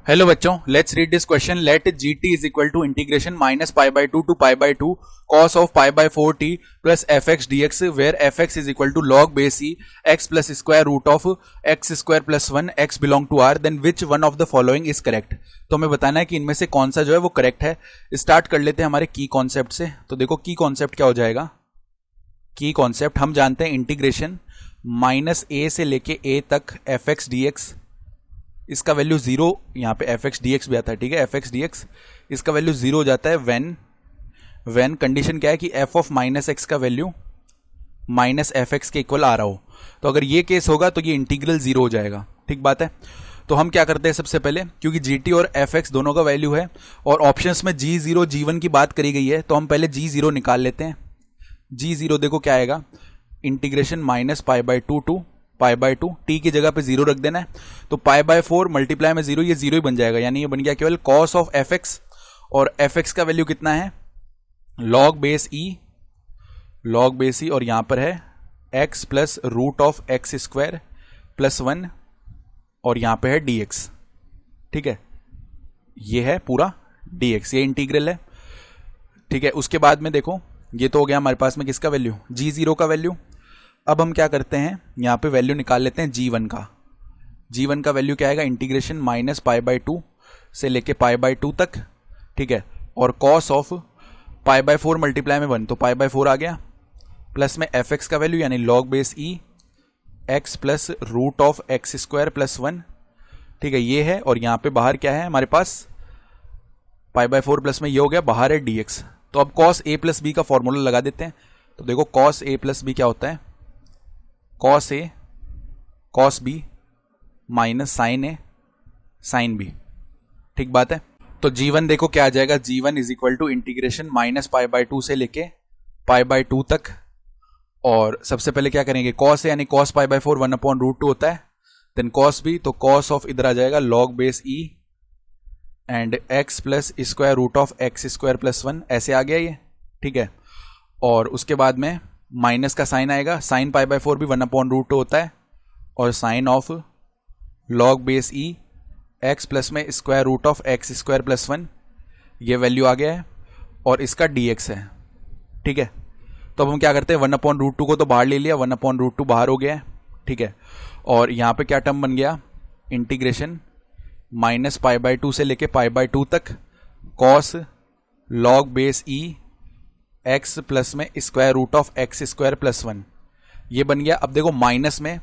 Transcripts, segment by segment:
Hello बच्चों, let's read this question. Let G T is equal to integration minus pi by two pi by two cos of pi by four T plus F X D X where F X is equal to log base e x plus square root of x square plus one X belong to R. Then which one of the following is correct. तो हमें बताना है कि इनमें से कौन सा जो है वो करेक्ट है. स्टार्ट कर लेते हैं हमारे की कॉन्सेप्ट से. तो देखो की कॉन्सेप्ट क्या हो जाएगा. की कॉन्सेप्ट हम जानते हैं इंटीग्रेशन माइनस ए से लेके ए तक एफ एक्स डी एक्स, इसका वैल्यू जीरो, यहाँ पे एफ एक्स डी एक्स भी आता है. ठीक है, एफ एक्स डी एक्स इसका वैल्यू जीरो हो जाता है व्हेन कंडीशन क्या है कि एफ ऑफ माइनस एक्स का वैल्यू माइनस एफ एक्स के इक्वल आ रहा हो. तो अगर ये केस होगा तो ये इंटीग्रल जीरो हो जाएगा. ठीक बात है. तो हम क्या करते हैं सबसे पहले, क्योंकि जी टी और एफ एक्स दोनों का वैल्यू है और ऑप्शंस में जी जीरो जी वन की बात करी गई है, तो हम पहले जी जीरो निकाल लेते हैं. जी जीरो देखो क्या आएगा, integration minus pi by two pi by two, T की जगह पे जीरो रख देना है. तो पाई बाई फोर मल्टीप्लाई में जीरो, ये जीरो ही बन जाएगा. यानी ये बन गया केवल कॉस ऑफ एफ एक्स, और एफ एक्स का वैल्यू कितना है log base e, log base e, और यहां पर है X plus root of x square plus one, और यहां पे है डी एक्स. ठीक है, ये है पूरा डी एक्स, ये इंटीग्रल है. ठीक है, उसके बाद में देखो ये तो हो गया हमारे पास में किसका वैल्यू, जी जीरो का वैल्यू. अब हम क्या करते हैं, यहाँ पे वैल्यू निकाल लेते हैं जी वन का. जी वन का वैल्यू क्या आएगा, integration minus pi by two से लेके पाई बाई टू तक. ठीक है, और cos of pi by four multiply में वन, तो पाई बाई फोर आ गया, प्लस में एफ एक्स का वैल्यू यानी log base e x plus root of x square plus one. ठीक है, ये है, और यहाँ पे बाहर क्या है हमारे पास, पाई बाई फोर प्लस में ये हो गया, बाहर है डी एक्स. तो अब कॉस ए प्लस बी का फॉर्मूला लगा देते हैं. तो देखो कॉस ए प्लस बी क्या होता है, cos A cos B minus sign A sine B. ठीक बात है. तो जी वन देखो क्या आ जाएगा, g one is equal to integration minus pi by two से लेके पाई बाई टू तक. और सबसे पहले क्या करेंगे, कॉस ए यानी cos pi by four one upon root two होता है. देन कॉस बी, तो कॉस ऑफ इधर आ जाएगा log base e and X plus square root of x square plus one, ऐसे आ गया ये. ठीक है, और उसके बाद में माइनस का साइन आएगा, साइन पाई बाई फोर भी वन अपॉन रूट टू होता है, और sine of log base e x plus में square root of x square plus one, ये वैल्यू आ गया है, और इसका डी एक्स है. ठीक है, तो अब हम क्या करते हैं, वन अपॉन रूट टू को तो बाहर ले लिया, वन अपॉन रूट टू बाहर हो गया है. ठीक है, और यहाँ पे क्या टर्म बन गया, integration minus pi by two से लेके पाई बाई टू तक cos log base e x plus में square root of x square plus one, ये बन गया. अब देखो माइनस में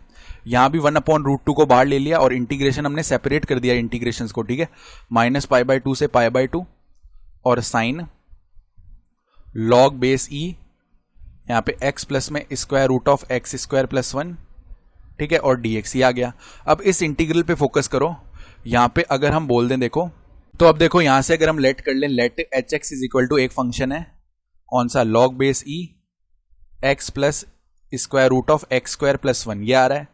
यहां भी वन अपॉन रूट टू को बाहर ले लिया, और इंटीग्रेशन हमने सेपरेट कर दिया इंटीग्रेशंस को. ठीक है, माइनस पाई बाई टू से पाई बाई टू, और साइन लॉग बेस ई यहां पे एक्स प्लस में square root of x square plus one. ठीक है, और डी एक्स, ये आ गया. अब इस इंटीग्रल पे फोकस करो. यहां पे अगर हम बोल दें देखो, तो अब देखो यहां से अगर हम लेट कर लें, let H X is equal to एक फंक्शन है, कौन सा, log base e x plus square root of x square plus one, ये आ रहा है.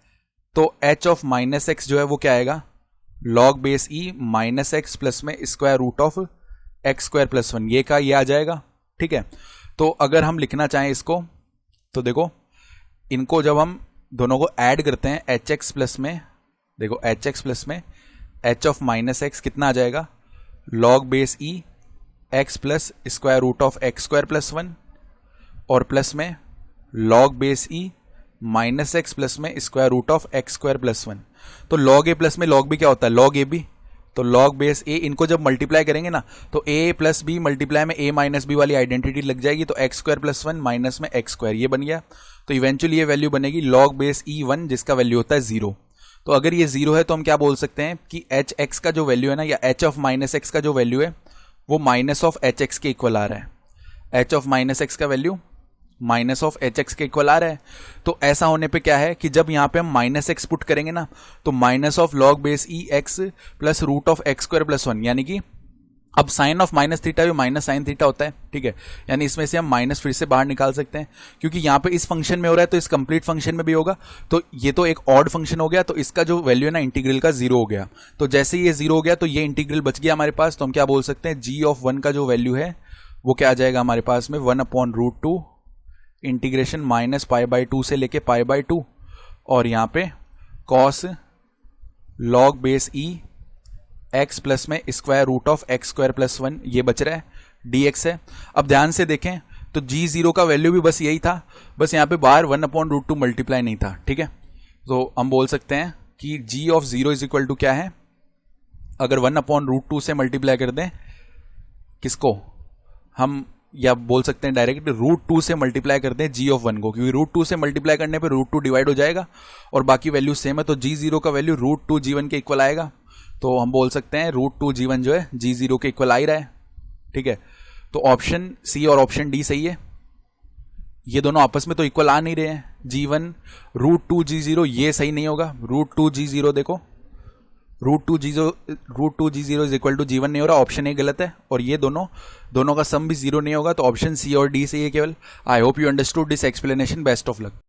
तो एच ऑफ माइनस एक्स जो है वो क्या आएगा, log base e minus X plus में square root of x square plus one, ये का ये आ जाएगा. ठीक है, तो अगर हम लिखना चाहें इसको, तो देखो इनको जब हम दोनों को ऐड करते हैं एच एक्स प्लस में, देखो एच एक्स प्लस में एच ऑफ माइनस एक्स कितना आ जाएगा, log base e x plus square root of x square plus one, और प्लस में log base e minus X plus में square root of x square plus one. तो log A plus में log B क्या होता है, log A B. तो log base A, इनको जब मल्टीप्लाई करेंगे ना, तो ए प्लस बी मल्टीप्लाई में ए माइनस बी वाली आइडेंटिटी लग जाएगी, तो x square plus one minus में एक्स स्क्वायर, ये बन गया. तो इवेंचुअली ये वैल्यू बनेगी लॉग बेस ई वन, जिसका वैल्यू होता है जीरो. तो अगर ये जीरो है तो हम क्या बोल सकते हैं कि एच एक्स का जो वैल्यू है ना, या एच ऑफ माइनस एक्स का जो वैल्यू है वो माइनस ऑफ एच एक्स के इक्वल आ रहा है. एच ऑफ माइनस एक्स का value minus of H x के इक्वल आ रहा है. तो ऐसा होने पे क्या है कि जब यहां पे हम माइनस एक्स पुट करेंगे ना, तो minus of log base e x plus root of x square plus one, यानी कि अब साइन ऑफ माइनस थीटा भी माइनस साइन थीटा होता है. ठीक है, यानी इसमें से हम माइनस फिर से बाहर निकाल सकते हैं, क्योंकि यहाँ पे इस फंक्शन में हो रहा है तो इस कंप्लीट फंक्शन में भी होगा. तो ये तो एक ऑड फंक्शन हो गया, तो इसका जो वैल्यू है ना इंटीग्रल का जीरो हो गया. तो जैसे ये जीरो हो गया तो ये इंटीग्रल बच गया हमारे पास. तो हम क्या बोल सकते हैं, जी ऑफ वन का जो वैल्यू है वो क्या आ जाएगा हमारे पास में, one upon root two integration minus pi by two से लेके पाई बाई टू, और यहाँ पे cos log base e x plus में square root of x square plus 1 ये बच रहा है, डी एक्स है। अब ध्यान से देखें तो जी जीरो का वैल्यू भी बस यही था, बस यहाँ पे बाहर 1/√2 मल्टीप्लाई नहीं था, ठीक है। तो हम बोल सकते हैं कि g of zero is equal to क्या है, अगर 1/√2 से मल्टीप्लाई कर दें किसको, हम या बोल सकते हैं डायरेक्ट √2 से मल्टीप्लाई कर दें जी ऑफ 1 को, क्योंकि √2 से मल्टीप्लाई करने पे √2 डिवाइड हो जाएगा और बाकी वैल्यू सेम है, तो जी जीरो का वैल्यू √2 g1 के इक्वल आएगा। तो हम बोल सकते हैं √2 g1 जो है जी जीरो के इक्वल आ ही रहा है, ठीक है। तो ऑप्शन सी और ऑप्शन डी सही है। ये दोनों आपस में तो इक्वल आ नहीं रहे हैं, g1 √2 g0 ये सही नहीं होगा, √2 g0 देखो √2 g0 is equal to g1 नहीं हो रहा, ऑप्शन ए गलत है, और ये दोनों का सम भी जीरो नहीं होगा, तो ऑप्शन सी और डी सही है केवल। I hope you understood this explanation, best of luck.